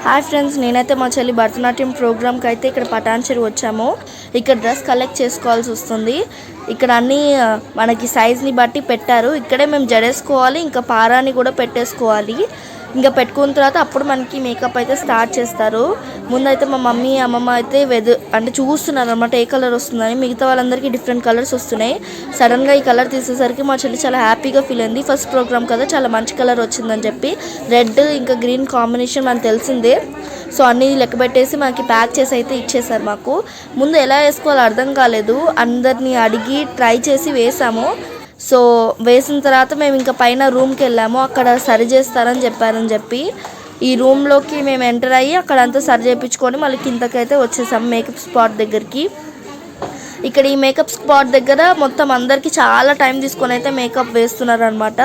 Hi friends, నేనైతే మా చెల్లి భరతనాట్యం ప్రోగ్రామ్కి అయితే ఇక్కడ పటాన్చెరు వచ్చాము. ఇక్కడ డ్రెస్ కలెక్ట్ చేసుకోవాల్సి వస్తుంది. ఇక్కడ అన్నీ మనకి సైజ్ని బట్టి పెట్టారు. ఇక్కడే మేము జడేసుకోవాలి, ఇంకా పారాని కూడా పెట్టేసుకోవాలి. ఇంకా పెట్టుకున్న తర్వాత అప్పుడు మనకి మేకప్ అయితే స్టార్ట్ చేస్తారు. ముందైతే మా మమ్మీ అమ్మమ్మ అయితే అంటే చూస్తున్నారు అనమాట ఏ కలర్ వస్తుందని. మిగతా వాళ్ళందరికీ డిఫరెంట్ కలర్స్ వస్తున్నాయి. సడన్గా ఈ కలర్ తీసేసరికి మా చెల్లి చాలా హ్యాపీగా ఫీల్ అయింది. ఫస్ట్ ప్రోగ్రామ్ కదా, చాలా మంచి కలర్ వచ్చిందని చెప్పి. రెడ్ ఇంకా గ్రీన్ కాంబినేషన్ మనకు తెలిసిందే. సో అన్నీ లెక్క పెట్టేసి మనకి ప్యాక్ చేసి అయితే ఇచ్చేసారు. మాకు ముందు ఎలా వేసుకోవాలో అర్థం కాలేదు. అందరినీ అడిగి ట్రై చేసి వేసాము. సో వేసిన తర్వాత మేము ఇంకా పైన రూమ్కి వెళ్ళాము. అక్కడ సరి చేస్తారని చెప్పి ఈ రూమ్లోకి మేము ఎంటర్ అయ్యి అక్కడ అంతా సరి చేయించుకొని మళ్ళీ కిందకైతే వచ్చేసాము మేకప్ స్పాట్ దగ్గరికి. ఇక్కడ ఈ మేకప్ స్పాట్ దగ్గర మొత్తం అందరికీ చాలా టైం తీసుకొని అయితే మేకప్ వేస్తున్నారు అనమాట.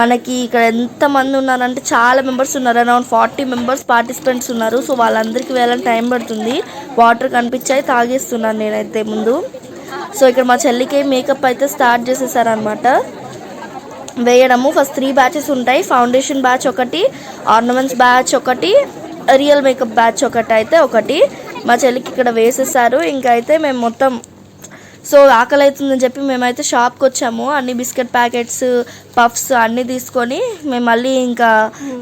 మనకి ఇక్కడ ఎంతమంది ఉన్నారంటే చాలా మెంబర్స్ ఉన్నారు. అరౌండ్ 40 మెంబర్స్ పార్టిసిపెంట్స్ ఉన్నారు. సో వాళ్ళందరికీ వేయాలని టైం పడుతుంది. వాటర్ కనిపించాయి, తాగేస్తున్నాను నేనైతే ముందు. సో ఇక్కడ మా చెల్లికి మేకప్ అయితే స్టార్ట్ చేసేసారనమాట వేయడము. ఫస్ట్ 3 బ్యాచెస్ ఉంటాయి. ఫౌండేషన్ బ్యాచ్ ఒకటి, ఆర్నమెంట్స్ బ్యాచ్ ఒకటి, రియల్ మేకప్ బ్యాచ్ ఒకటి. మా చెల్లికి ఇక్కడ వేసేసారు. ఇంకా అయితే మేము మొత్తం సో ఆకలి అవుతుందని చెప్పి మేమైతే షాప్కి వచ్చాము. అన్ని బిస్కెట్ ప్యాకెట్స్, పఫ్స్ అన్నీ తీసుకొని మేము మళ్ళీ ఇంకా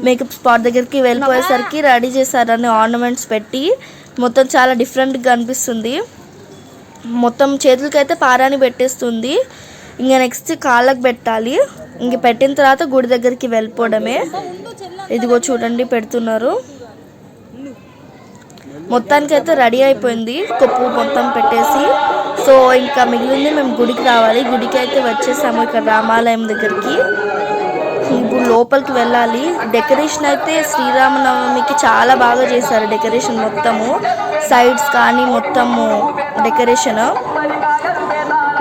మేకప్ స్పాట్ దగ్గరికి వెళ్ళిపోయేసరికి రెడీ చేశారు అన్ని ఆర్నమెంట్స్ పెట్టి. మొత్తం చాలా డిఫరెంట్గా అనిపిస్తుంది. మొత్తం చేతులకైతే పారాని పెట్టేస్తుంది. ఇంకా నెక్స్ట్ కాళ్ళకు పెట్టాలి. ఇంక పెట్టిన తర్వాత గుడి దగ్గరికి వెళ్ళిపోవడమే. ఇదిగో చూడండి పెడుతున్నారు. మొత్తానికైతే రెడీ అయిపోయింది కొప్పు మొత్తం పెట్టేసి. సో ఇంకా మిగిలింది మేము గుడికి రావాలి. గుడికి అయితే వచ్చేసాము ఇక్కడ రామాలయం దగ్గరికి. ఇప్పుడు లోపలికి వెళ్ళాలి. డెకరేషన్ అయితే శ్రీరామనవమికి చాలా బాగా చేశారు. డెకరేషన్ మొత్తము సైడ్స్ కానీ మొత్తము డెకరేషన్,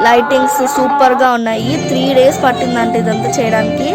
లైటింగ్స్ సూపర్గా ఉన్నాయి. 3 days పట్టిందంటే ఇదంతా చేయడానికి.